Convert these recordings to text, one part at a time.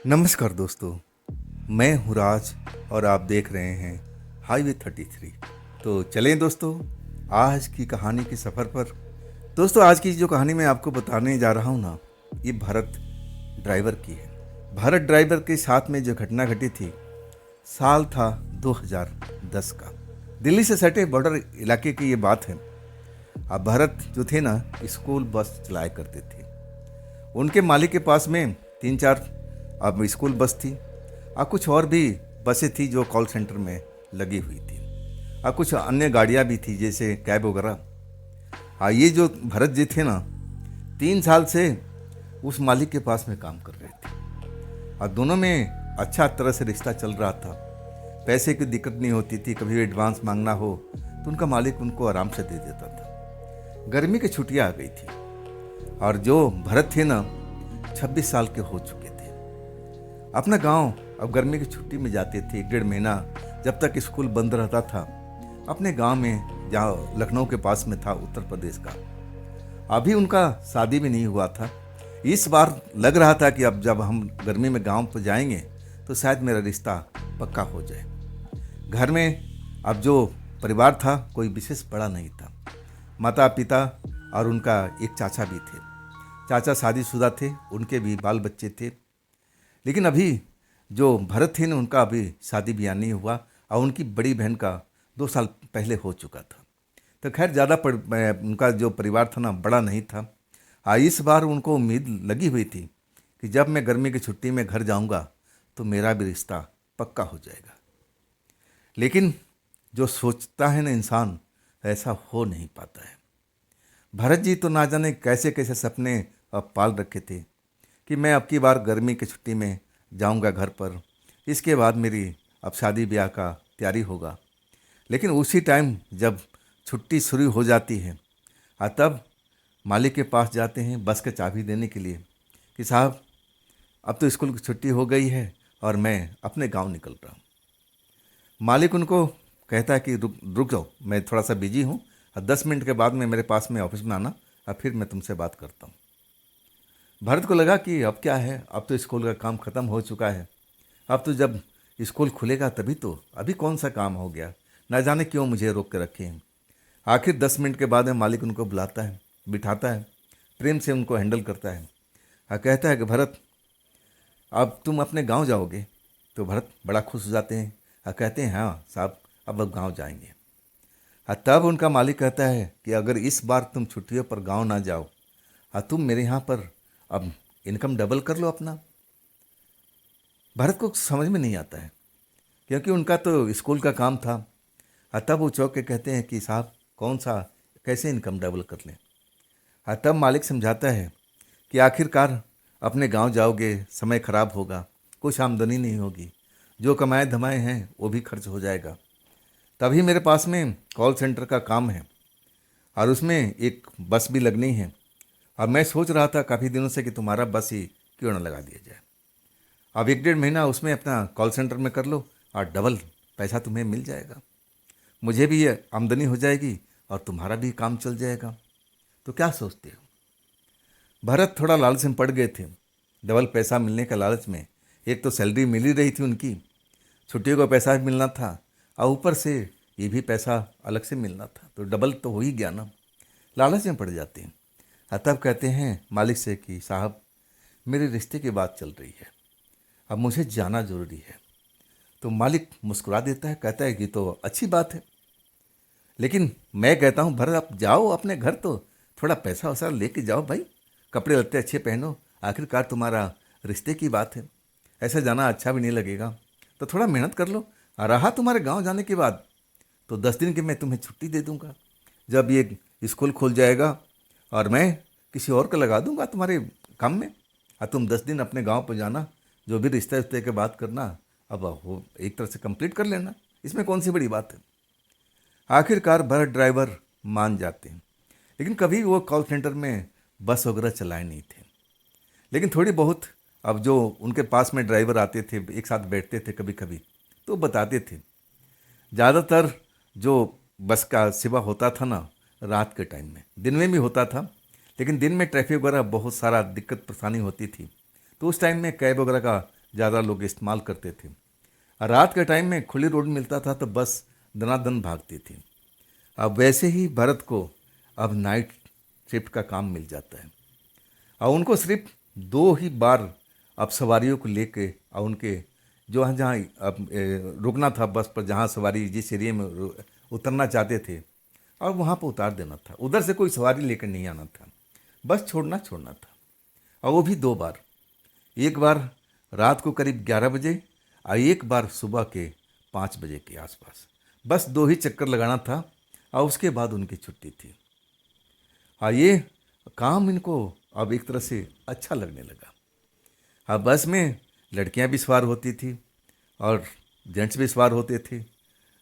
नमस्कार दोस्तों, मैं हूँ राज और आप देख रहे हैं हाईवे 33। तो चलें दोस्तों आज की कहानी के सफ़र पर। दोस्तों आज की जो कहानी मैं आपको बताने जा रहा हूँ ना, ये भारत ड्राइवर की है। भारत ड्राइवर के साथ में जो घटना घटी थी, साल था 2010 का। दिल्ली से सटे बॉर्डर इलाके की ये बात है। अब भरत जो थे ना, स्कूल बस चलाया करते थे। उनके मालिक के पास में 3-4 अब स्कूल बस थी और कुछ और भी बसें थी जो कॉल सेंटर में लगी हुई थी, और कुछ अन्य गाड़ियां भी थी जैसे कैब वगैरह। हाँ, ये जो भरत जी थे ना, 3 साल से उस मालिक के पास में काम कर रहे थे और दोनों में अच्छा तरह से रिश्ता चल रहा था। पैसे की दिक्कत नहीं होती थी, कभी एडवांस मांगना हो तो उनका मालिक उनको आराम से दे देता था। गर्मी की छुट्टियां आ गई थी और जो भरत थे ना, 26 साल के हो चुके थे। अपना गांव अब गर्मी की छुट्टी में जाते थे। 1-1.5 महीना जब तक स्कूल बंद रहता था, अपने गांव में, जहाँ लखनऊ के पास में था, उत्तर प्रदेश का। अभी उनका शादी भी नहीं हुआ था। इस बार लग रहा था कि अब जब हम गर्मी में गांव पर जाएंगे तो शायद मेरा रिश्ता पक्का हो जाए। घर में अब जो परिवार था कोई विशेष बड़ा नहीं था। माता पिता और उनका एक चाचा भी थे। चाचा शादीशुदा थे, उनके भी बाल बच्चे थे। लेकिन अभी जो भरत थे ना, उनका अभी शादी ब्याह नहीं हुआ और उनकी बड़ी बहन का 2 साल पहले हो चुका था। तो खैर ज़्यादा उनका जो परिवार था ना, बड़ा नहीं था। इस बार उनको उम्मीद लगी हुई थी कि जब मैं गर्मी की छुट्टी में घर जाऊंगा तो मेरा भी रिश्ता पक्का हो जाएगा। लेकिन जो सोचता है ना इंसान, ऐसा हो नहीं पाता है। भरत जी तो ना जाने कैसे कैसे सपने अब पाल रखे थे कि मैं अब की बार गर्मी की छुट्टी में जाऊंगा घर पर, इसके बाद मेरी अब शादी ब्याह का तैयारी होगा। लेकिन उसी टाइम जब छुट्टी शुरू हो जाती है, तब मालिक के पास जाते हैं बस की चाबी देने के लिए कि साहब अब तो स्कूल की छुट्टी हो गई है और मैं अपने गांव निकल रहा हूँ। मालिक उनको कहता है कि रुक रुक जाओ, मैं थोड़ा सा बिजी हूँ और 10 मिनट के बाद में मेरे पास में ऑफिस में आना और फिर मैं तुमसे बात करता हूँ। भरत को लगा कि अब क्या है, अब तो स्कूल का काम ख़त्म हो चुका है। अब तो जब स्कूल खुलेगा तभी तो, अभी कौन सा काम हो गया, ना जाने क्यों मुझे रोक के रखे हैं। आखिर 10 मिनट के बाद में मालिक उनको बुलाता है, बिठाता है, प्रेम से उनको हैंडल करता है और कहता है कि भरत अब तुम अपने गांव जाओगे। तो भरत बड़ा खुश हो जाते हैं और कहते हैं हाँ साहब, अब गांव जाएंगे। तब उनका मालिक कहता है कि अगर इस बार तुम छुट्टियों पर गांव ना जाओ तुम मेरे यहाँ पर अब इनकम डबल कर लो अपना। भरत को समझ में नहीं आता है क्योंकि उनका तो स्कूल का काम था। तब वो चौंक के कहते हैं कि साहब कौन सा, कैसे इनकम डबल कर लें। तब मालिक समझाता है कि आखिरकार अपने गांव जाओगे, समय खराब होगा, कुछ आमदनी नहीं होगी, जो कमाए धमाए हैं वो भी खर्च हो जाएगा। तभी मेरे पास में कॉल सेंटर का काम है और उसमें एक बस भी लगनी है और मैं सोच रहा था काफ़ी दिनों से कि तुम्हारा बस ही क्यों ना लगा दिया जाए। अब 1-1.5 महीना उसमें अपना कॉल सेंटर में कर लो और डबल पैसा तुम्हें मिल जाएगा, मुझे भी ये आमदनी हो जाएगी और तुम्हारा भी काम चल जाएगा। तो क्या सोचते हो। भरत थोड़ा लालच में पड़ गए थे। डबल पैसा मिलने का लालच में, एक तो सैलरी मिल ही रही थी उनकी, छुट्टियों का पैसा भी मिलना था और ऊपर से ये भी पैसा अलग से मिलना था, तो डबल तो हो ही गया ना। लालच में पड़ जाते हैं। तब कहते हैं मालिक से कि साहब मेरे रिश्ते की बात चल रही है, अब मुझे जाना ज़रूरी है। तो मालिक मुस्कुरा देता है, कहता है कि तो अच्छी बात है, लेकिन मैं कहता हूँ भरत आप जाओ अपने घर, तो थोड़ा पैसा वैसा लेके जाओ भाई, कपड़े लत्ते अच्छे पहनो, आखिरकार तुम्हारा रिश्ते की बात है, ऐसा जाना अच्छा भी नहीं लगेगा, तो थोड़ा मेहनत कर लो। रहा तुम्हारे गांव जाने के बाद तो 10 दिन की मैं तुम्हें छुट्टी दे दूंगा, जब ये स्कूल खुल जाएगा और मैं किसी और को लगा दूंगा तुम्हारे काम में, तुम 10 दिन अपने गांव पर जाना, जो भी रिश्ते उश्ते के बात करना अब वो एक तरह से कंप्लीट कर लेना, इसमें कौन सी बड़ी बात है। आखिरकार भरत ड्राइवर मान जाते हैं। लेकिन कभी वो कॉल सेंटर में बस वगैरह चलाए नहीं थे। लेकिन थोड़ी बहुत अब जो उनके पास में ड्राइवर आते थे, एक साथ बैठते थे कभी कभी, तो बताते थे ज़्यादातर जो बस का सेवा होता था ना, रात के टाइम में, दिन में भी होता था, लेकिन दिन में ट्रैफिक वगैरह बहुत सारा दिक्कत परेशानी होती थी, तो उस टाइम में कैब वगैरह का ज़्यादा लोग इस्तेमाल करते थे। और रात के टाइम में खुली रोड मिलता था तो बस दनादन भागती थी। अब वैसे ही भरत को अब नाइट शिफ्ट का काम मिल जाता है और उनको सिर्फ 2 ही बार अब सवारियों को लेके और उनके जो जहाँ अब रुकना था बस पर, जहाँ सवारी जिस एरिया में उतरना चाहते थे और वहाँ पर उतार देना था। उधर से कोई सवारी लेकर नहीं आना था, बस छोड़ना छोड़ना था। और वो भी 2 बार, एक बार रात को करीब 11 बजे और एक बार सुबह के 5 बजे के आसपास। बस 2 ही चक्कर लगाना था और उसके बाद उनकी छुट्टी थी। हाँ, ये काम इनको अब एक तरह से अच्छा लगने लगा। हाँ, बस में लड़कियां भी सवार होती थी और जेंट्स भी सवार होते थे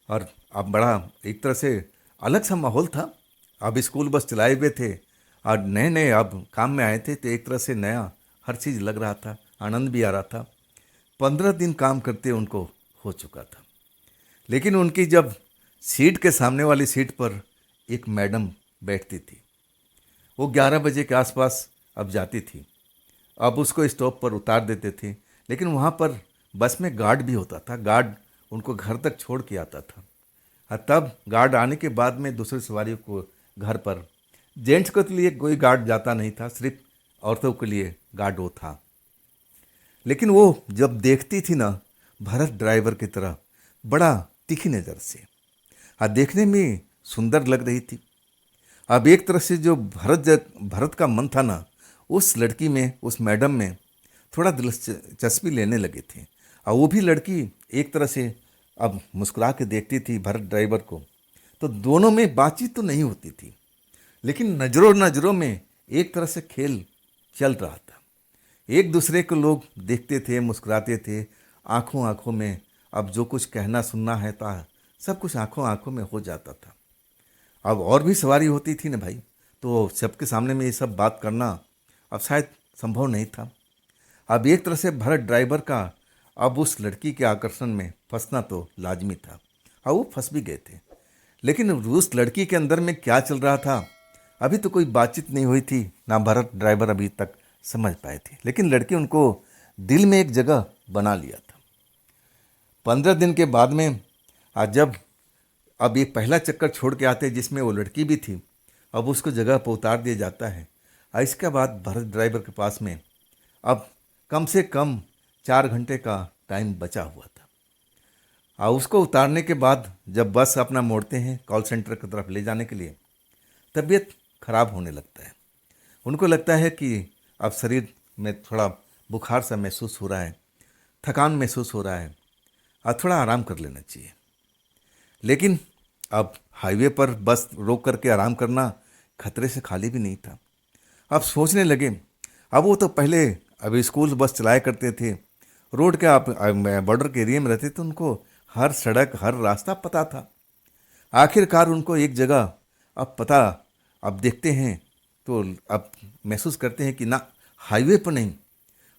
और अब बड़ा एक तरह से अलग सा माहौल था। अब स्कूल बस चलाए हुए थे और नए नए अब काम में आए थे तो एक तरह से नया हर चीज़ लग रहा था, आनंद भी आ रहा था। 15 दिन काम करते उनको हो चुका था। लेकिन उनकी जब सीट के सामने वाली सीट पर एक मैडम बैठती थी, वो 11 बजे के आसपास अब जाती थी। अब उसको स्टॉप पर उतार देते थे, लेकिन वहाँ पर बस में गार्ड भी होता था। गार्ड उनको घर तक छोड़ के आता था और तब गार्ड आने के बाद में दूसरी सवारियों को घर पर, जेंट्स के लिए कोई गार्ड जाता नहीं था, सिर्फ औरतों के लिए गार्ड वो था। लेकिन वो जब देखती थी ना भरत ड्राइवर की तरह बड़ा तीखी नज़र से, हाँ देखने में सुंदर लग रही थी। अब एक तरह से जो भरत का मन था ना, उस लड़की में, उस मैडम में थोड़ा दिलचस्पी लेने लगे थे। और वो भी लड़की एक तरह से अब मुस्कुरा के देखती थी भरत ड्राइवर को। तो दोनों में बातचीत तो नहीं होती थी, लेकिन नज़रों नज़रों में एक तरह से खेल चल रहा था। एक दूसरे को लोग देखते थे, मुस्कुराते थे, आंखों आंखों में अब जो कुछ कहना सुनना है था सब कुछ आंखों आंखों में हो जाता था। अब और भी सवारी होती थी ना भाई, तो सबके सामने में ये सब बात करना अब शायद संभव नहीं था। अब एक तरह से भरत ड्राइवर का अब उस लड़की के आकर्षण में फंसना तो लाजमी था और वो फंस भी गए थे। लेकिन उस लड़की के अंदर में क्या चल रहा था अभी तो कोई बातचीत नहीं हुई थी, ना भरत ड्राइवर अभी तक समझ पाए थे। लेकिन लड़की उनको दिल में एक जगह बना लिया था। 15 दिन के बाद में आज जब अब ये पहला चक्कर छोड़ के आते जिसमें वो लड़की भी थी, अब उसको जगह पर उतार दिया जाता है। और इसके बाद भरत ड्राइवर के पास में अब कम से कम 4 घंटे का टाइम बचा हुआ था। और उसको उतारने के बाद जब बस अपना मोड़ते हैं कॉल सेंटर की तरफ ले जाने के लिए, तबीयत खराब होने लगता है। उनको लगता है कि अब शरीर में थोड़ा बुखार सा महसूस हो रहा है, थकान महसूस हो रहा है और थोड़ा आराम कर लेना चाहिए। लेकिन अब हाईवे पर बस रोक करके आराम करना खतरे से खाली भी नहीं था। अब सोचने लगे, अब वो तो पहले अभी स्कूल बस चलाया करते थे, रोड के आप बॉर्डर के एरिया में रहते थे, उनको हर सड़क हर रास्ता पता था। आखिरकार उनको एक जगह अब पता, अब देखते हैं तो अब महसूस करते हैं कि ना हाईवे पर नहीं,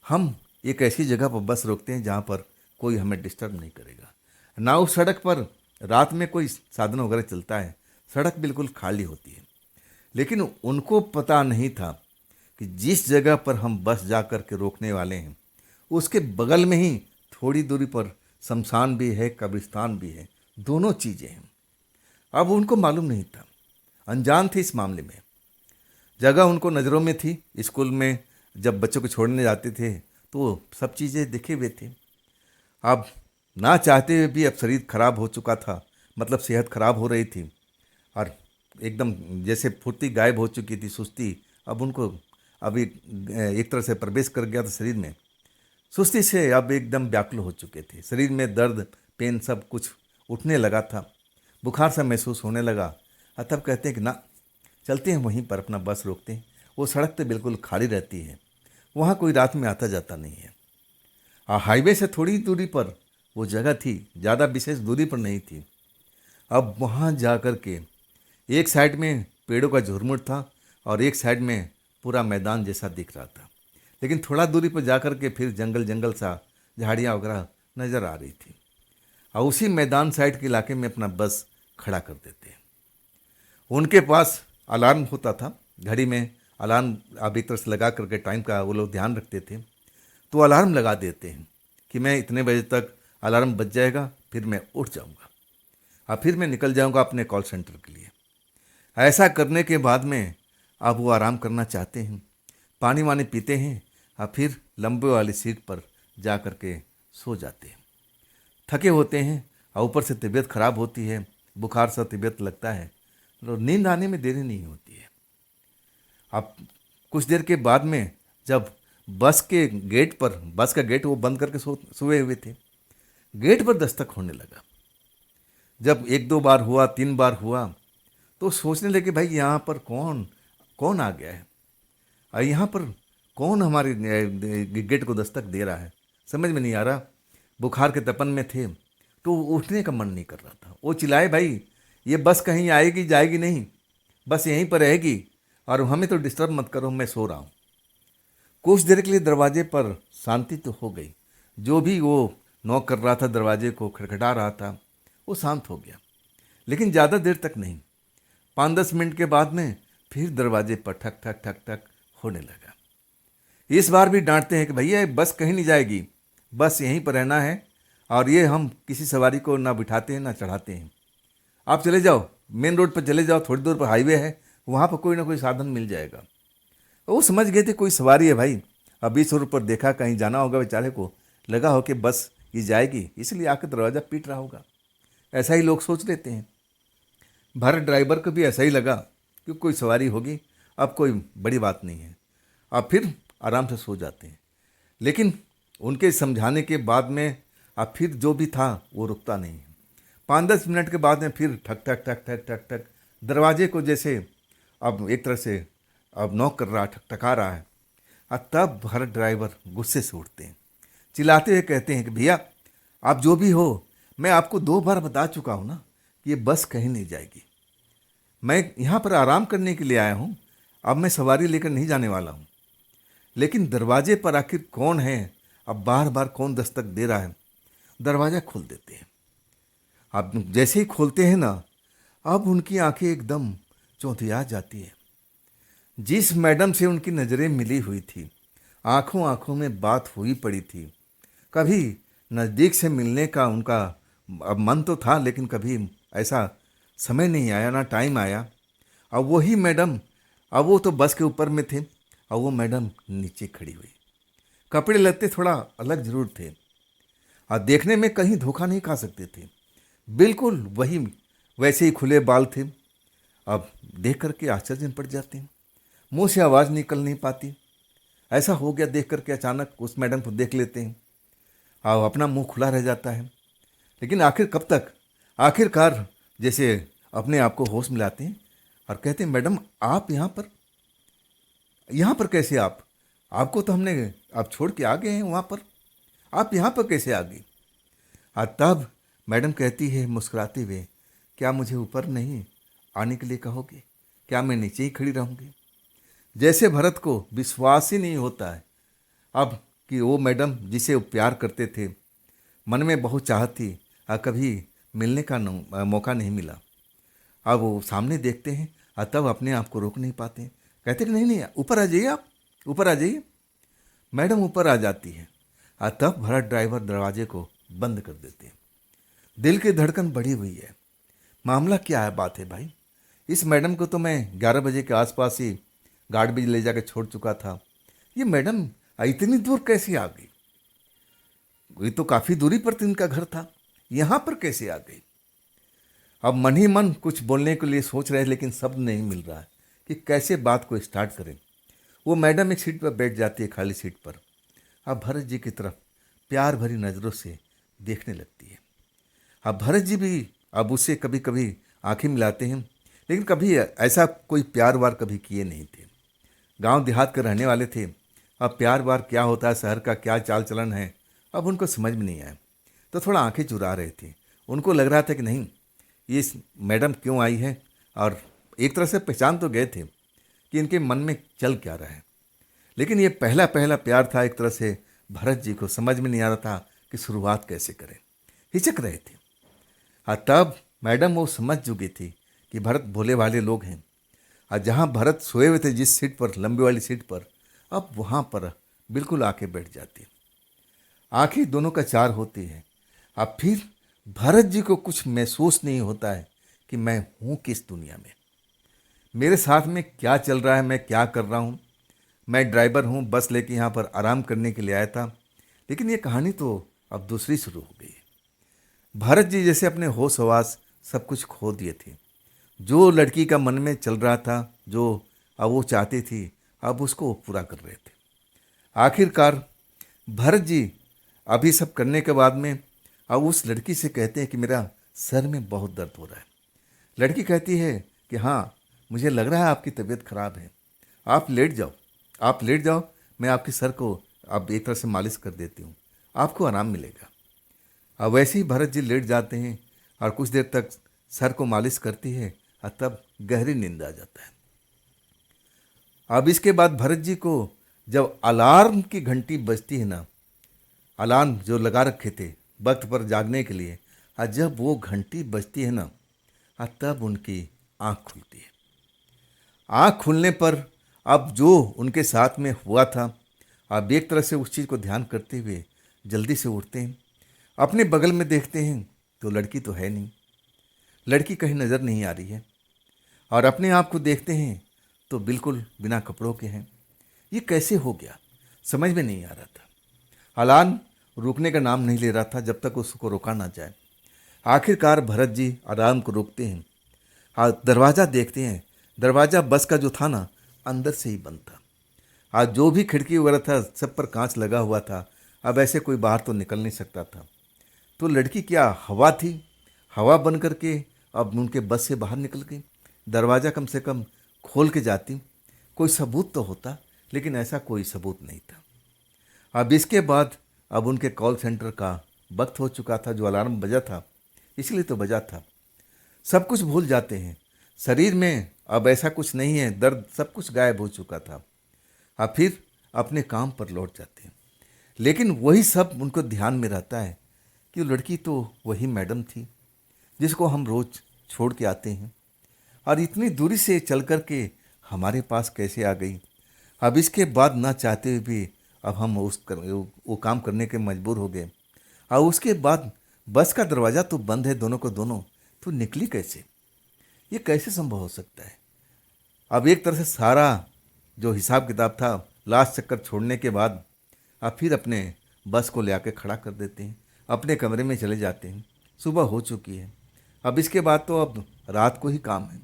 हम एक ऐसी जगह पर बस रोकते हैं जहाँ पर कोई हमें डिस्टर्ब नहीं करेगा। ना उस सड़क पर रात में कोई साधन वगैरह चलता है, सड़क बिल्कुल खाली होती है। लेकिन उनको पता नहीं था कि जिस जगह पर हम बस जा कर के रोकने वाले हैं उसके बगल में ही थोड़ी दूरी पर शमशान भी है, कब्रिस्तान भी है, दोनों चीज़ें हैं। अब उनको मालूम नहीं था, अनजान थे इस मामले में। जगह उनको नज़रों में थी, स्कूल में जब बच्चों को छोड़ने जाते थे तो सब चीज़ें दिखे हुए थे। अब ना चाहते हुए भी अब शरीर खराब हो चुका था, मतलब सेहत खराब हो रही थी और एकदम जैसे फुर्ती गायब हो चुकी थी, सुस्ती अब उनको अभी एक तरह से प्रवेश कर गया था शरीर में। सुस्ती से अब एकदम व्याकुल हो चुके थे, शरीर में दर्द पेन सब कुछ उठने लगा था, बुखार सा महसूस होने लगा। और तब कहते हैं कि ना चलते हैं वहीं पर अपना बस रोकते हैं, वो सड़क तो बिल्कुल खाली रहती है, वहाँ कोई रात में आता जाता नहीं है। हाईवे से थोड़ी दूरी पर वो जगह थी, ज़्यादा विशेष दूरी पर नहीं थी। अब वहाँ जा कर के एक साइड में पेड़ों का झुरमुट था और एक साइड में पूरा मैदान जैसा दिख रहा था। लेकिन थोड़ा दूरी पर जा कर के फिर जंगल जंगल सा, झाड़ियाँ वगैरह नज़र आ रही थी। और उसी मैदान साइड के इलाके में अपना बस खड़ा कर देते हैं। उनके पास अलार्म होता था, घड़ी में अलार्म आप एक तरह से लगा करके टाइम का वो लोग ध्यान रखते थे, तो अलार्म लगा देते हैं कि मैं इतने बजे तक अलार्म बज जाएगा, फिर मैं उठ जाऊंगा और फिर मैं निकल जाऊंगा अपने कॉल सेंटर के लिए। ऐसा करने के बाद में अब वो आराम करना चाहते हैं, पानी वानी पीते हैं और फिर लंबे वाली सीट पर जा कर के सो जाते हैं। थके होते हैं और ऊपर से तबीयत खराब होती है, बुखार सा तबीयत लगता है, तो नींद आने में देरी नहीं होती है। अब कुछ देर के बाद में जब बस का गेट वो बंद करके सोए हुए थे, गेट पर दस्तक होने लगा। जब एक दो बार हुआ, तीन बार हुआ, तो सोचने लगे भाई यहाँ पर कौन कौन आ गया है और यहाँ पर कौन हमारे गेट को दस्तक दे रहा है, समझ में नहीं आ रहा। बुखार के तपन में थे तो उठने का मन नहीं कर रहा था। वो चिल्लाए, भाई ये बस कहीं आएगी जाएगी नहीं, बस यहीं पर रहेगी और हमें तो डिस्टर्ब मत करो, मैं सो रहा हूँ। कुछ देर के लिए दरवाजे पर शांति तो हो गई। जो भी वो नॉक कर रहा था, दरवाजे को खटखटा रहा था, वो शांत हो गया, लेकिन ज़्यादा देर तक नहीं। 5-10 मिनट के बाद में फिर दरवाजे पर ठक ठक ठक ठक होने लगा। इस बार भी डांटते हैं कि भैया बस कहीं नहीं जाएगी, बस यहीं पर रहना है और ये हम किसी सवारी को ना बिठाते हैं ना चढ़ाते हैं। आप चले जाओ, मेन रोड पर चले जाओ, थोड़ी दूर पर हाईवे है, वहाँ पर कोई ना कोई साधन मिल जाएगा। वो समझ गए थे कोई सवारी है भाई। अब 20 रोड पर देखा, कहीं जाना होगा बेचारे को, लगा हो कि बस ये जाएगी, इसलिए आकर दरवाज़ा पीट रहा होगा। ऐसा ही लोग सोच लेते हैं। भारत ड्राइवर को भी ऐसा ही लगा कि कोई सवारी होगी, अब कोई बड़ी बात नहीं है, अब फिर आराम से सो जाते हैं। लेकिन उनके समझाने के बाद में अब फिर जो भी था वो रुकता नहीं है। 5-10 मिनट के बाद में फिर ठक ठक ठक ठक ठक ठक दरवाजे को जैसे अब एक तरह से अब नॉक कर रहा, ठकठका रहा है। और तब भारत ड्राइवर गुस्से से उठते हैं, चिल्लाते हुए कहते हैं कि भैया आप जो भी हो, मैं आपको 2 बार बता चुका हूँ ना कि ये बस कहीं नहीं जाएगी। मैं यहाँ पर आराम करने के लिए आया हूँ, अब मैं सवारी लेकर नहीं जाने वाला हूँ। लेकिन दरवाजे पर आखिर कौन है, अब बार बार कौन दस्तक दे रहा है। दरवाज़ा खोल देते हैं। अब जैसे ही खोलते हैं ना, अब उनकी आंखें एकदम चौंधिया जाती है। जिस मैडम से उनकी नज़रें मिली हुई थी, आंखों आंखों में बात हुई पड़ी थी, कभी नज़दीक से मिलने का उनका अब मन तो था, लेकिन कभी ऐसा समय नहीं आया, ना टाइम आया। अब वही मैडम, अब वो तो बस के ऊपर में थे और वो मैडम नीचे खड़ी हुई। कपड़े लत्ते थोड़ा अलग जरूर थे और देखने में कहीं धोखा नहीं खा सकते थे, बिल्कुल वही वैसे ही खुले बाल थे। अब देख करके आश्चर्य में पड़ जाते हैं, मुंह से आवाज़ निकल नहीं पाती। ऐसा हो गया, देख करके अचानक उस मैडम को देख लेते हैं और अपना मुंह खुला रह जाता है। लेकिन आखिर कब तक, आखिरकार जैसे अपने आप को होश मिलाते हैं और कहते हैं, मैडम आप यहाँ पर कैसे? आपको तो हमने आप छोड़ के आ गए हैं वहाँ पर, आप यहाँ पर कैसे आ गई? और तब मैडम कहती है मुस्कुराते हुए, क्या मुझे ऊपर नहीं आने के लिए कहोगे? क्या मैं नीचे ही खड़ी रहूँगी? जैसे भरत को विश्वास ही नहीं होता है अब कि वो मैडम जिसे वो प्यार करते थे, मन में बहुत चाहत थी और कभी मिलने का मौका नहीं मिला। अब वो सामने देखते हैं और तब अपने आप को रोक नहीं पाते, कहते कि नहीं नहीं ऊपर आ जाइए, आप ऊपर आ जाइए। मैडम ऊपर आ जाती है और तब भरत ड्राइवर दरवाजे को बंद कर देते हैं। दिल की धड़कन बढ़ी हुई है, मामला क्या है, बात है भाई। इस मैडम को तो मैं 11 बजे के आसपास ही गाड़ी भी ले जाकर छोड़ चुका था, ये मैडम इतनी दूर कैसे आ गई? ये तो काफ़ी दूरी पर इनका घर था, यहाँ पर कैसे आ गई? अब मन ही मन कुछ बोलने के लिए सोच रहे हैं, लेकिन शब्द नहीं मिल रहा है कि कैसे बात को स्टार्ट करें। वो मैडम एक सीट पर बैठ जाती है, खाली सीट पर। अब भरत जी की तरफ प्यार भरी नज़रों से देखने लगती है। अब भरत जी भी अब उससे कभी कभी आंखें मिलाते हैं, लेकिन कभी ऐसा कोई प्यार वार कभी किए नहीं थे। गांव देहात के रहने वाले थे, अब प्यार वार क्या होता है, शहर का क्या चाल चलन है, अब उनको समझ में नहीं आया। तो थोड़ा आंखें चुरा रहे थे। उनको लग रहा था कि नहीं ये मैडम क्यों आई है, और एक तरह से पहचान तो गए थे कि इनके मन में चल क्या रहा है। लेकिन ये पहला पहला प्यार था, एक तरह से भरत जी को समझ में नहीं आ रहा था कि शुरुआत कैसे करें, हिचक रहे थे। और तब मैडम वो समझ चुकी थी कि भरत भोले भाले लोग हैं, और जहाँ भरत सोए हुए थे जिस सीट पर, लंबी वाली सीट पर, अब वहाँ पर बिल्कुल आके बैठ जाती। आंखें दोनों का चार होती है। अब फिर भरत जी को कुछ महसूस नहीं होता है कि मैं हूँ किस दुनिया में, मेरे साथ में क्या चल रहा है, मैं क्या कर रहा हूँ। मैं ड्राइवर हूँ, बस लेके यहाँ पर आराम करने के लिए आया था। लेकिन ये कहानी तो अब दूसरी शुरू हो गई है। भरत जी जैसे अपने होश हवास सब कुछ खो दिए थे। जो लड़की का मन में चल रहा था, जो अब वो चाहती थी, अब उसको वो पूरा कर रहे थे। आखिरकार भरत जी अभी सब करने के बाद में अब उस लड़की से कहते हैं कि मेरा सर में बहुत दर्द हो रहा है। लड़की कहती है कि हाँ, मुझे लग रहा है आपकी तबीयत खराब है, आप लेट जाओ, आप लेट जाओ, मैं आपके सर को अब एक तरह से मालिश कर देती हूँ, आपको आराम मिलेगा। अब वैसे ही भरत जी लेट जाते हैं और कुछ देर तक सर को मालिश करती है और तब गहरी नींद आ जाता है। अब इसके बाद भरत जी को जब अलार्म की घंटी बजती है ना, अलार्म जो लगा रखे थे वक्त पर जागने के लिए, और जब वो घंटी बजती है ना, और तब उनकी आँख खुलती है। आँख खुलने पर अब जो उनके साथ में हुआ था, अब एक तरह से उस चीज़ को ध्यान करते हुए जल्दी से उठते हैं। अपने बगल में देखते हैं तो लड़की तो है नहीं, लड़की कहीं नज़र नहीं आ रही है। और अपने आप को देखते हैं तो बिल्कुल बिना कपड़ों के हैं। ये कैसे हो गया, समझ में नहीं आ रहा था। अलार्म रुकने का नाम नहीं ले रहा था जब तक उसको रोका ना जाए। आखिरकार भरत जी अलार्म को रोकते हैं और दरवाज़ा देखते हैं। दरवाज़ा बस का जो था ना, अंदर से ही बंद था। आज जो भी खिड़की वगैरह था सब पर कांच लगा हुआ था। अब ऐसे कोई बाहर तो निकल नहीं सकता था। तो लड़की क्या हवा थी, हवा बन करके अब उनके बस से बाहर निकल गई। दरवाज़ा कम से कम खोल के जाती, कोई सबूत तो होता, लेकिन ऐसा कोई सबूत नहीं था। अब इसके बाद अब उनके कॉल सेंटर का वक्त हो चुका था। जो अलार्म बजा था इसलिए तो बजा था। सब कुछ भूल जाते हैं, शरीर में अब ऐसा कुछ नहीं है, दर्द सब कुछ गायब हो चुका था। अब फिर अपने काम पर लौट जाते हैं। लेकिन वही सब उनको ध्यान में रहता है कि वो लड़की तो वही मैडम थी जिसको हम रोज़ छोड़ के आते हैं, और इतनी दूरी से चल कर के हमारे पास कैसे आ गई। अब इसके बाद ना चाहते हुए भी अब हम वो काम करने के मजबूर हो गए। और उसके बाद बस का दरवाज़ा तो बंद है दोनों को दोनों, तो निकली कैसे, ये कैसे संभव हो सकता है। अब एक तरह से सारा जो हिसाब किताब था लास्ट चक्कर छोड़ने के बाद अब फिर अपने बस को ले आके खड़ा कर देते हैं, अपने कमरे में चले जाते हैं। सुबह हो चुकी है। अब इसके बाद तो अब रात को ही काम है।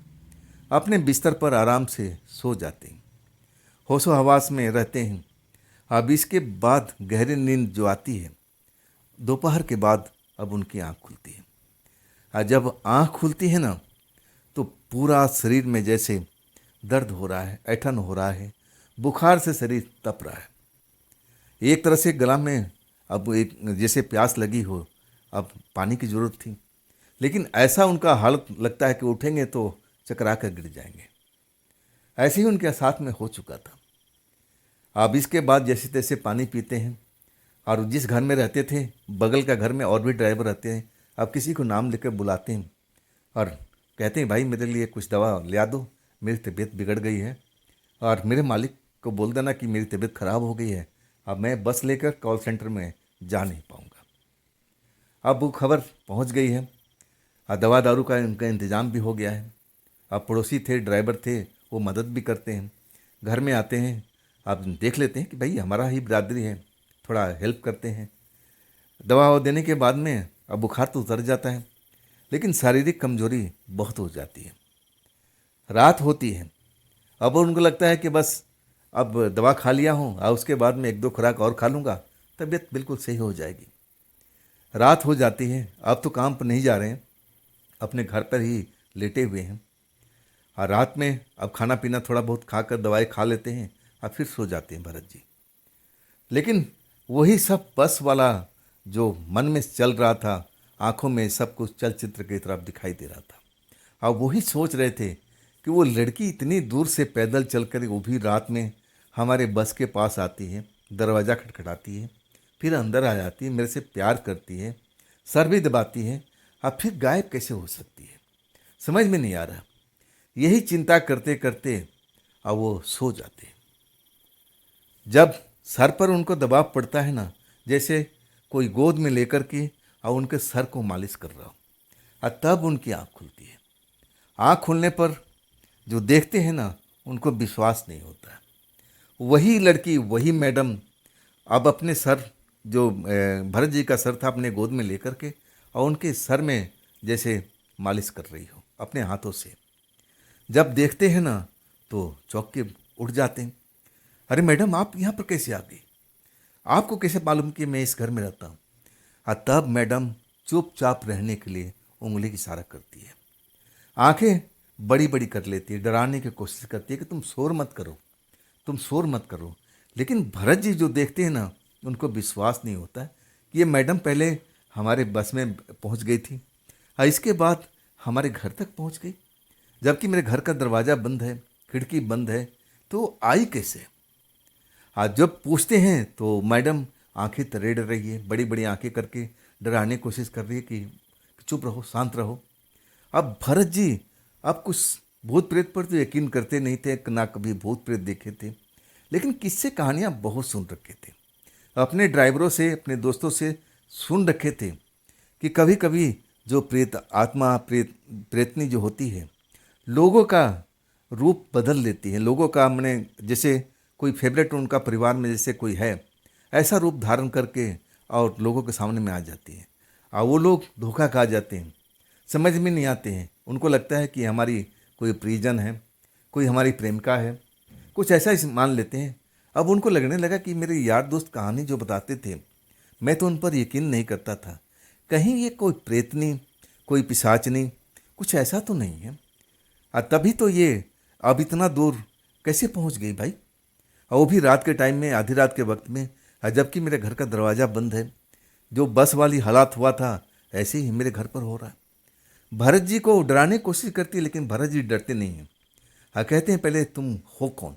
अपने बिस्तर पर आराम से सो जाते हैं, होशो हवास में रहते हैं। अब इसके बाद गहरी नींद जो आती है दोपहर के बाद, अब उनकी आँख खुलती है। और जब आँख खुलती है ना, तो पूरा शरीर में जैसे दर्द हो रहा है, ऐठन हो रहा है, बुखार से शरीर तप रहा है। एक तरह से गला में अब एक जैसे प्यास लगी हो, अब पानी की ज़रूरत थी। लेकिन ऐसा उनका हालत लगता है कि उठेंगे तो चकरा कर गिर जाएंगे। ऐसे ही उनके साथ में हो चुका था। अब इसके बाद जैसे तैसे पानी पीते हैं, और जिस घर में रहते थे बगल का घर में और भी ड्राइवर रहते हैं। अब किसी को नाम लेकर बुलाते हैं और कहते हैं भाई मेरे लिए कुछ दवा ले दो, मेरी तबीयत बिगड़ गई है, और मेरे मालिक को बोल देना कि मेरी तबीयत खराब हो गई है, अब मैं बस लेकर कॉल सेंटर में जा नहीं पाऊँगा। अब वो खबर पहुँच गई है और दवा दारू का उनका इंतज़ाम भी हो गया है। अब पड़ोसी थे, ड्राइवर थे, वो मदद भी करते हैं, घर में आते हैं। अब देख लेते हैं कि भाई हमारा ही बिरादरी है, थोड़ा हेल्प करते हैं। दवा देने के बाद में अब बुखार तो उतर जाता है, लेकिन शारीरिक कमजोरी बहुत हो जाती है। रात होती है। अब उनको लगता है कि बस अब दवा खा लिया हूँ और उसके बाद में एक दो खुराक और खा लूँगा, तबीयत बिल्कुल सही हो जाएगी। रात हो जाती है। अब तो काम पर नहीं जा रहे हैं, अपने घर पर ही लेटे हुए हैं। और रात में अब खाना पीना थोड़ा बहुत खाकर दवाई खा लेते हैं और फिर सो जाते हैं भरत जी। लेकिन वही सब बस वाला जो मन में चल रहा था, आंखों में सब कुछ चलचित्र की तरफ दिखाई दे रहा था। और वही सोच रहे थे कि वो लड़की इतनी दूर से पैदल चलकर वो भी रात में हमारे बस के पास आती है, दरवाज़ा खटखटाती है, फिर अंदर आ जाती है, मेरे से प्यार करती है, सर भी दबाती है, अब फिर गायब कैसे हो सकती है, समझ में नहीं आ रहा। यही चिंता करते करते अब वो सो जाते हैं। जब सर पर उनको दबाव पड़ता है ना, जैसे कोई गोद में लेकर के और उनके सर को मालिश कर रहा हो, और तब उनकी आँख खुलती है। आँख खुलने पर जो देखते हैं ना, उनको विश्वास नहीं होता है। वही लड़की, वही मैडम अब अपने सर, जो भरत जी का सर था, अपने गोद में लेकर के और उनके सर में जैसे मालिश कर रही हो अपने हाथों से। जब देखते हैं ना तो चौंक के उठ जाते हैं। अरे मैडम, आप यहाँ पर कैसे आ गई? आपको कैसे मालूम कि मैं इस घर में रहता हूँ? और तब मैडम चुपचाप रहने के लिए उंगली की इशारा करती है, आंखें बड़ी बड़ी कर लेती है, डराने की कोशिश करती है कि तुम शोर मत करो, तुम शोर मत करो। लेकिन भरत जी जो देखते हैं ना, उनको विश्वास नहीं होता है कि ये मैडम पहले हमारे बस में पहुंच गई थी और इसके बाद हमारे घर तक पहुंच गई, जबकि मेरे घर का दरवाज़ा बंद है, खिड़की बंद है, तो आई कैसे? आज जब पूछते हैं तो मैडम आंखें तरेड़ रही है, बड़ी बड़ी आंखें करके डराने की कोशिश कर रही है कि चुप रहो, शांत रहो। अब भरत जी अब कुछ भूत प्रेत पर तो यकीन करते नहीं थे, ना कभी भूत प्रेत देखे थे, लेकिन किस्से कहानियाँ बहुत सुन रखे थे, अपने ड्राइवरों से, अपने दोस्तों से सुन रखे थे कि कभी कभी जो प्रेत आत्मा, प्रेतनी जो होती है, लोगों का रूप बदल लेती है। लोगों का, मैंने जैसे कोई फेवरेट उनका परिवार में जैसे कोई है, ऐसा रूप धारण करके और लोगों के सामने में आ जाती है, और वो लोग धोखा खा जाते हैं, समझ में नहीं आते हैं। उनको लगता है कि हमारी कोई परिजन है, कोई हमारी प्रेमिका है, कुछ ऐसा ही मान लेते हैं। अब उनको लगने लगा कि मेरे यार दोस्त कहानी जो बताते थे, मैं तो उन पर यकीन नहीं करता था, कहीं ये कोई प्रेतनी, कोई पिशाचनी, कुछ ऐसा तो नहीं है। और तभी तो ये अब इतना दूर कैसे पहुंच गई भाई, और वो भी रात के टाइम में, आधी रात के वक्त में, और जबकि मेरे घर का दरवाज़ा बंद है। जो बस वाली हालात हुआ था, ऐसे ही मेरे घर पर हो रहा है। भरत जी को डराने की कोशिश करती है, लेकिन भरत जी डरते नहीं हैं। हाँ, कहते हैं पहले तुम हो कौन,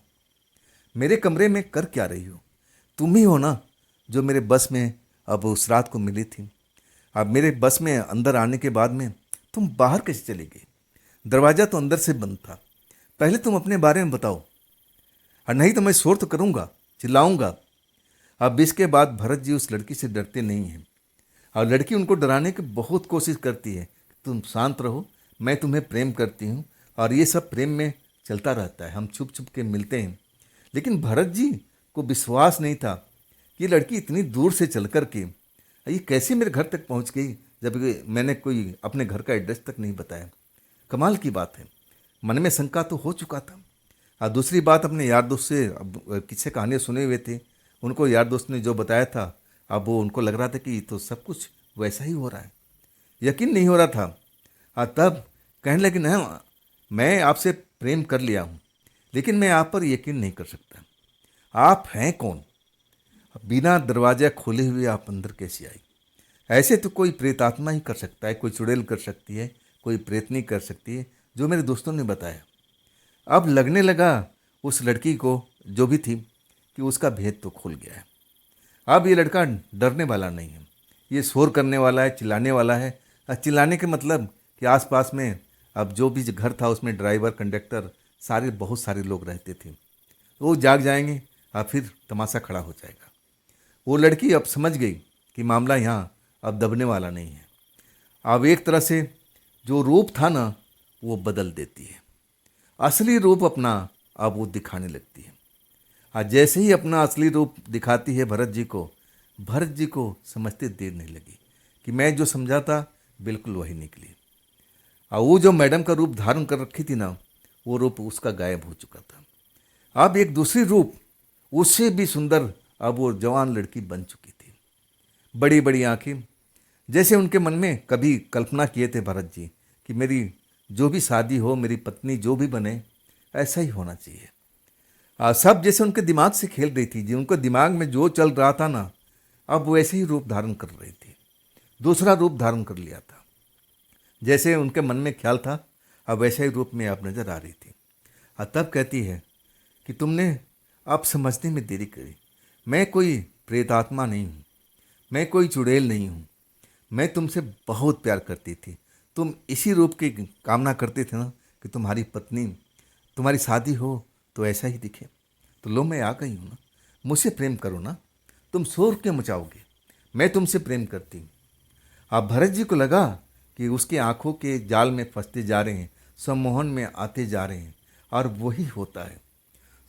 मेरे कमरे में कर क्या रही हो? तुम ही हो ना जो मेरे बस में अब उस रात को मिली थी। अब मेरे बस में अंदर आने के बाद में तुम बाहर कैसे चली गई? दरवाज़ा तो अंदर से बंद था। पहले तुम अपने बारे में बताओ, और नहीं तो मैं शोर तो करूँगा, चिल्लाऊँगा। अब इसके बाद भरत जी उस लड़की से डरते नहीं हैं, और लड़की उनको डराने की बहुत कोशिश करती है, तुम शांत रहो, मैं तुम्हें प्रेम करती हूँ, और ये सब प्रेम में चलता रहता है, हम छुप छुप के मिलते हैं। लेकिन भरत जी को विश्वास नहीं था कि ये लड़की इतनी दूर से चल कर के ये कैसे मेरे घर तक पहुँच गई, जबकि मैंने कोई अपने घर का एड्रेस तक नहीं बताया। कमाल की बात है, मन में शंका तो हो चुका था। और दूसरी बात, अपने यार दोस्त से अब किस्से कहानियाँ सुने हुए थे, उनको यार दोस्त ने जो बताया था, अब वो उनको लग रहा था कि तो सब कुछ वैसा ही हो रहा है, यकीन नहीं हो रहा था। और तब कहने लगे, ना मैं आपसे प्रेम कर लिया हूँ, लेकिन मैं आप पर यकीन नहीं कर सकता। आप हैं कौन? बिना दरवाज़ा खोले हुए आप अंदर कैसे आई? ऐसे तो कोई प्रेतात्मा ही कर सकता है, कोई चुड़ैल कर सकती है, कोई प्रेतनी कर सकती है, जो मेरे दोस्तों ने बताया। अब लगने लगा उस लड़की को जो भी थी कि उसका भेद तो खुल गया है। अब ये लड़का डरने वाला नहीं है, ये शोर करने वाला है, चिल्लाने वाला है। और चिल्लाने के मतलब कि आसपास में अब जो भी घर था उसमें ड्राइवर, कंडक्टर, सारे बहुत सारे लोग रहते थे, वो जाग जाएंगे और फिर तमाशा खड़ा हो जाएगा। वो लड़की अब समझ गई कि मामला यहाँ अब दबने वाला नहीं है। अब एक तरह से जो रूप था ना, वो बदल देती है, असली रूप अपना अब वो दिखाने लगती है। और जैसे ही अपना असली रूप दिखाती है भरत जी को समझते देर नहीं लगी कि मैं जो समझा था बिल्कुल वही निकली। और वो जो मैडम का रूप धारण कर रखी थी ना, वो रूप उसका गायब हो चुका था। अब एक दूसरी रूप, उससे भी सुंदर, अब वो जवान लड़की बन चुकी थी। बड़ी बड़ी आंखें, जैसे उनके मन में कभी कल्पना किए थे भरत जी कि मेरी जो भी शादी हो, मेरी पत्नी जो भी बने, ऐसा ही होना चाहिए। सब जैसे उनके दिमाग से खेल रही थी, जो उनके दिमाग में जो चल रहा था ना, अब वैसे ही रूप धारण कर रही थी, दूसरा रूप धारण कर लिया था। जैसे उनके मन में ख्याल था, अब वैसे ही रूप में आप नजर आ रही थी। तब कहती है कि तुमने अब समझने में देरी करी, मैं कोई प्रेतात्मा नहीं हूँ, मैं कोई चुड़ैल नहीं हूँ, मैं तुमसे बहुत प्यार करती थी। तुम इसी रूप की कामना करते थे ना कि तुम्हारी पत्नी, तुम्हारी शादी हो तो ऐसा ही दिखे। तो लो, मैं आ गई हूँ ना, मुझसे प्रेम करो ना, तुम शोर क्यों मचाओगे? मैं तुमसे प्रेम करती हूँ। अब भरत जी को लगा कि उसके आंखों के जाल में फंसते जा रहे हैं, सम्मोहन में आते जा रहे हैं, और वही होता है।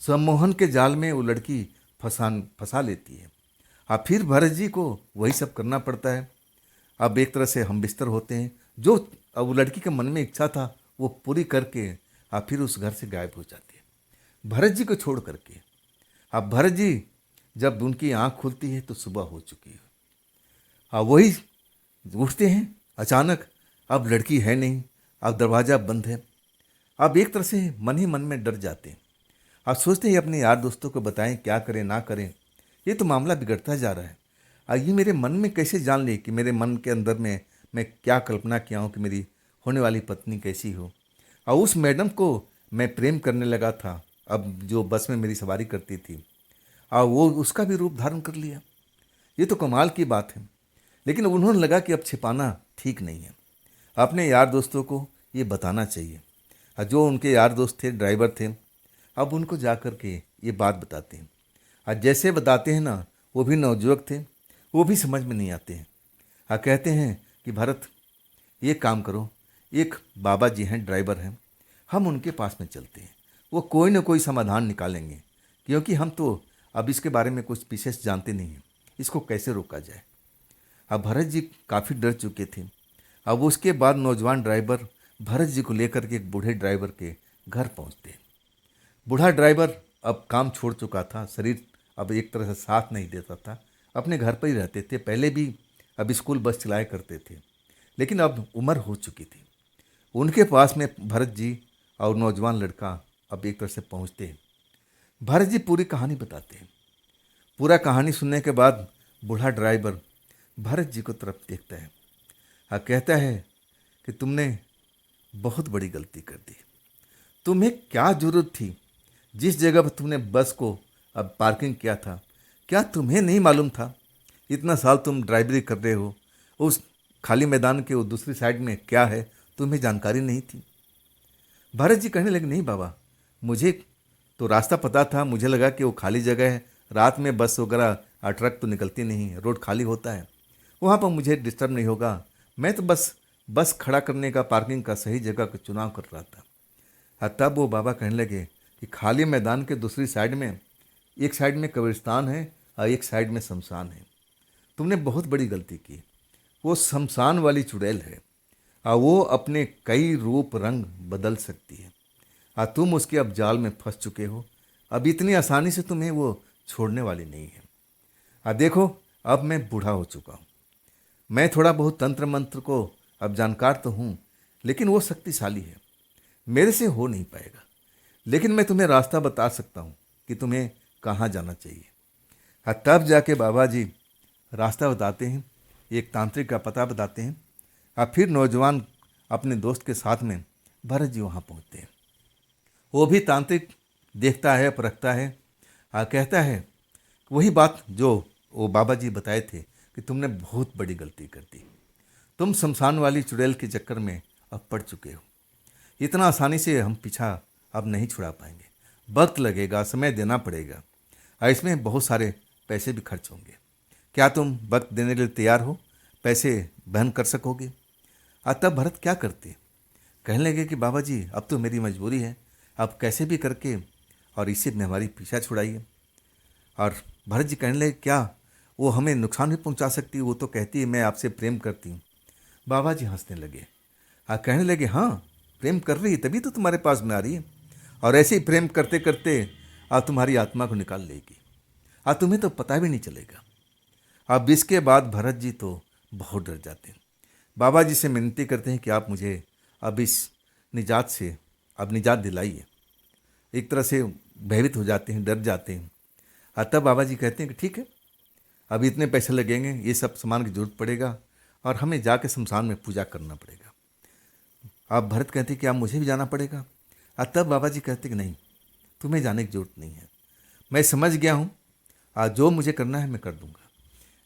सम्मोहन के जाल में वो लड़की फंसा लेती है। अब फिर भरत जी को वही सब करना पड़ता है। अब एक तरह से हम बिस्तर होते हैं, जो अब वो लड़की के मन में इच्छा था वो पूरी करके अब फिर उस घर से गायब हो जाती है, भरत जी को छोड़ करके। अब भरत जी जब उनकी आंख खुलती है तो सुबह हो चुकी है। अब वही उठते हैं अचानक, अब लड़की है नहीं, अब दरवाज़ा बंद है। अब एक तरह से मन ही मन में डर जाते हैं। अब सोचते हैं अपने यार दोस्तों को बताएं, क्या करें ना करें, ये तो मामला बिगड़ता जा रहा है। अब ये मेरे मन में कैसे जान ले कि मेरे मन के अंदर में मैं क्या कल्पना किया हूँ कि मेरी होने वाली पत्नी कैसी हो। और उस मैडम को मैं प्रेम करने लगा था, अब जो बस में मेरी सवारी करती थी, और वो उसका भी रूप धारण कर लिया। ये तो कमाल की बात है। लेकिन उन्होंने लगा कि अब छिपाना ठीक नहीं है, अपने यार दोस्तों को ये बताना चाहिए। और जो उनके यार दोस्त थे, ड्राइवर थे, अब उनको जा कर के ये बात बताते हैं। और जैसे बताते हैं ना, वो भी नवजुवक थे, वो भी समझ में नहीं आते हैं। और कहते हैं कि भरत ये काम करो, एक बाबा जी हैं, ड्राइवर हैं, हम उनके पास में चलते हैं, वो कोई ना कोई समाधान निकालेंगे, क्योंकि हम तो अब इसके बारे में कुछ विशेष जानते नहीं हैं, इसको कैसे रोका जाए। अब भरत जी काफ़ी डर चुके थे। अब उसके बाद नौजवान ड्राइवर भरत जी को लेकर के एक बूढ़े ड्राइवर के घर पहुंचते हैं। बूढ़ा ड्राइवर अब काम छोड़ चुका था, शरीर अब एक तरह से साथ नहीं देता था, अपने घर पर ही रहते थे। पहले भी अब स्कूल बस चलाया करते थे, लेकिन अब उम्र हो चुकी थी। उनके पास में भरत जी और नौजवान लड़का अब एक तरह से पहुंचते हैं। भरत जी पूरी कहानी बताते हैं। पूरा कहानी सुनने के बाद बूढ़ा ड्राइवर भरत जी को तरफ देखता है और कहता है कि तुमने बहुत बड़ी गलती कर दी। तुम्हें क्या जरूरत थी, जिस जगह पर तुमने बस को अब पार्किंग किया था, क्या तुम्हें नहीं मालूम था? इतना साल तुम ड्राइवरी कर रहे हो, उस खाली मैदान के वो दूसरी साइड में क्या है, तुम्हें जानकारी नहीं थी? भरत जी कहने लगे, नहीं बाबा, मुझे तो रास्ता पता था, मुझे लगा कि वो खाली जगह है, रात में बस वगैरह ट्रक तो निकलती नहीं है, रोड खाली होता है, वहाँ पर मुझे डिस्टर्ब नहीं होगा। मैं तो बस खड़ा करने का, पार्किंग का सही जगह का चुनाव कर रहा था। तब वो बाबा कहने लगे कि खाली मैदान के दूसरी साइड में, एक साइड में कब्रिस्तान है और एक साइड में शमशान है। तुमने बहुत बड़ी गलती की। वो शमशान वाली चुड़ैल है और वो अपने कई रूप रंग बदल सकती है, और तुम उसके अब जाल में फंस चुके हो। अब इतनी आसानी से तुम्हें वो छोड़ने वाली नहीं है। देखो, अब मैं बूढ़ा हो चुका हूँ, मैं थोड़ा बहुत तंत्र मंत्र को अब जानकार तो हूँ, लेकिन वो शक्तिशाली है, मेरे से हो नहीं पाएगा। लेकिन मैं तुम्हें रास्ता बता सकता हूँ कि तुम्हें कहाँ जाना चाहिए। तब जाके बाबा जी रास्ता बताते हैं, एक तांत्रिक का पता बताते हैं। फिर नौजवान अपने दोस्त के साथ में भरत जी वहाँ पहुँचते हैं। वो भी तांत्रिक देखता है, परखता है, कहता है वही बात जो वो बाबा जी बताए थे कि तुमने बहुत बड़ी गलती कर दी। तुम शमशान वाली चुड़ैल के चक्कर में अब पड़ चुके हो। इतना आसानी से हम पीछा अब नहीं छुड़ा पाएंगे, वक्त लगेगा, समय देना पड़ेगा, और इसमें बहुत सारे पैसे भी खर्च होंगे। क्या तुम वक्त देने के लिए तैयार हो? पैसे बहन कर सकोगे? तब भरत क्या करते? कहने लगे कि बाबा जी, अब तो मेरी मजबूरी है, अब कैसे भी करके और इससे हमारी पीछा छुड़ाइए। और भरत जी कहने लगे, क्या वो हमें नुकसान भी पहुंचा सकती है? वो तो कहती है मैं आपसे प्रेम करती हूँ। बाबा जी हंसने लगे, कहने लगे, हाँ प्रेम कर रही है, तभी तो तुम्हारे पास में आ रही है, और ऐसे ही प्रेम करते करते तुम्हारी आत्मा को निकाल लेगी, तुम्हें तो पता भी नहीं चलेगा। अब इसके बाद भरत जी तो बहुत डर जाते हैं। बाबा जी से विनती करते हैं कि आप मुझे अब इस निजात से अब निजात दिलाइए। एक तरह से भयभीत हो जाते हैं, डर जाते हैं। तब बाबा जी कहते हैं कि ठीक है, अब इतने पैसे लगेंगे, ये सब सामान की जरूरत पड़ेगा, और हमें जाके शमशान में पूजा करना पड़ेगा। अब भरत कहते हैं कि अब मुझे भी जाना पड़ेगा। तब बाबा जी कहते हैं कि नहीं, तुम्हें जाने की जरूरत नहीं है, मैं समझ गया हूँ, आज जो मुझे करना है मैं कर दूंगा,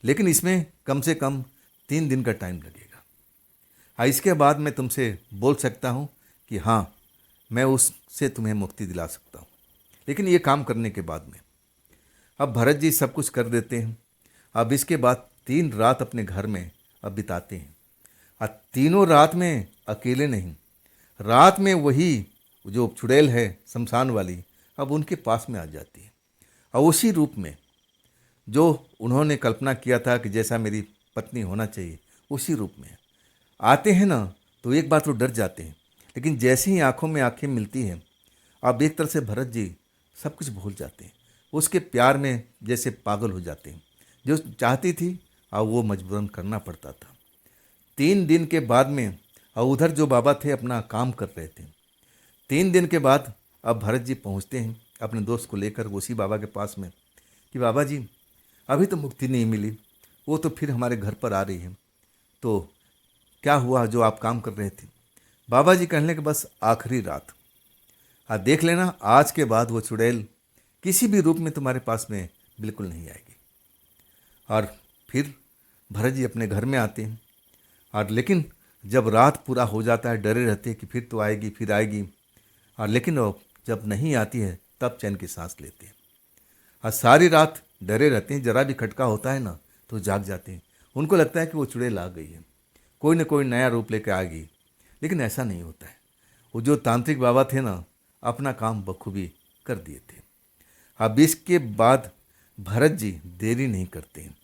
लेकिन इसमें कम से कम 3 दिन का टाइम लगेगा। इसके बाद मैं तुमसे बोल सकता हूँ कि हाँ, मैं उससे तुम्हें मुक्ति दिला सकता हूँ, लेकिन ये काम करने के बाद में। अब भरत जी सब कुछ कर देते हैं। अब इसके बाद 3 रात अपने घर में अब बिताते हैं। और तीनों रात में अकेले नहीं, रात में वही जो चुड़ैल है शमशान वाली अब उनके पास में आ जाती है। और उसी रूप में जो उन्होंने कल्पना किया था कि जैसा मेरी पत्नी होना चाहिए, उसी रूप में आते हैं ना, तो एक बार तो डर जाते हैं, लेकिन जैसे ही आंखों में आंखें मिलती हैं, अब एक तरह से भरत जी सब कुछ भूल जाते हैं। उसके प्यार में जैसे पागल हो जाते हैं। जो चाहती थी अब वो मजबूरन करना पड़ता था। 3 दिन के बाद में और उधर जो बाबा थे अपना काम कर रहे थे। 3 दिन के बाद अब भरत जी पहुंचते हैं अपने दोस्त को लेकर उसी बाबा के पास में कि बाबा जी अभी तो मुक्ति नहीं मिली, वो तो फिर हमारे घर पर आ रही है, तो क्या हुआ जो आप काम कर रहे थे? बाबा जी कहने के बस आखिरी रात, देख लेना आज के बाद वो चुड़ैल किसी भी रूप में तुम्हारे पास में बिल्कुल नहीं आएगी। और फिर भरत जी अपने घर में आते हैं। और लेकिन जब रात पूरा हो जाता है डरे रहते हैं कि फिर तो आएगी फिर आएगी, और लेकिन वो जब नहीं आती है तब चैन की सांस लेते हैं। और सारी रात डरे रहते हैं, जरा भी खटका होता है ना तो जाग जाते हैं। उनको लगता है कि वो चुड़ैल आ गई है, कोई न कोई नया रूप लेकर आ गई, लेकिन ऐसा नहीं होता है। वो जो तांत्रिक बाबा थे ना अपना काम बखूबी कर दिए थे। अब इसके बाद भरत जी देरी नहीं करते हैं,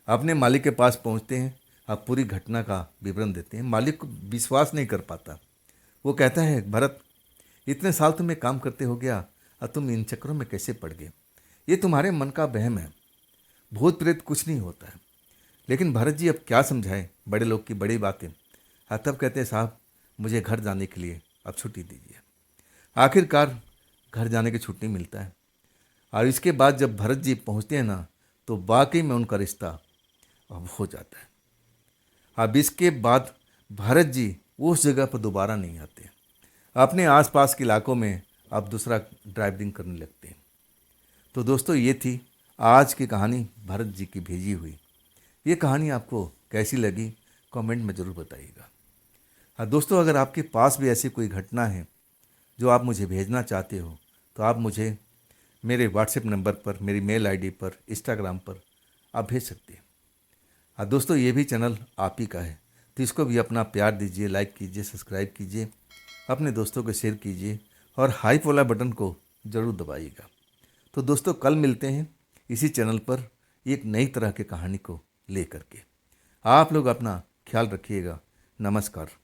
अपने मालिक के पास पहुंचते हैं। अब पूरी घटना का विवरण देते हैं। मालिक को विश्वास नहीं कर पाता। वो कहता है भरत, इतने साल तुम्हें काम करते हो गया और तुम इन चक्करों में कैसे पड़ गए? ये तुम्हारे मन का वहम है, भूत प्रेत कुछ नहीं होता है। लेकिन भरत जी अब क्या समझाएं, बड़े लोग की बड़ी बातें। तब कहते हैं साहब मुझे घर जाने के लिए अब छुट्टी दीजिए। आखिरकार घर जाने की छुट्टी मिलता है। और इसके बाद जब भरत जी पहुंचते हैं ना तो वाकई में उनका रिश्ता अब हो जाता है। अब इसके बाद भरत जी उस जगह पर दोबारा नहीं आते, अपने आसपास के इलाकों में अब दूसरा ड्राइविंग करने लगते हैं। तो दोस्तों ये थी आज की कहानी भरत जी की भेजी हुई। ये कहानी आपको कैसी लगी कमेंट में ज़रूर बताइएगा। हाँ दोस्तों, अगर आपके पास भी ऐसी कोई घटना है जो आप मुझे भेजना चाहते हो तो आप मुझे मेरे व्हाट्सएप नंबर पर, मेरी मेल आईडी पर, इंस्टाग्राम पर आप भेज सकते हैं। हाँ दोस्तों, ये भी चैनल आप ही का है, तो इसको भी अपना प्यार दीजिए, लाइक कीजिए, सब्सक्राइब कीजिए, अपने दोस्तों को शेयर कीजिए और हाइप वाला बटन को ज़रूर दबाइएगा। तो दोस्तों कल मिलते हैं इसी चैनल पर एक नई तरह की कहानी को लेकर के। आप लोग अपना ख्याल रखिएगा। नमस्कार।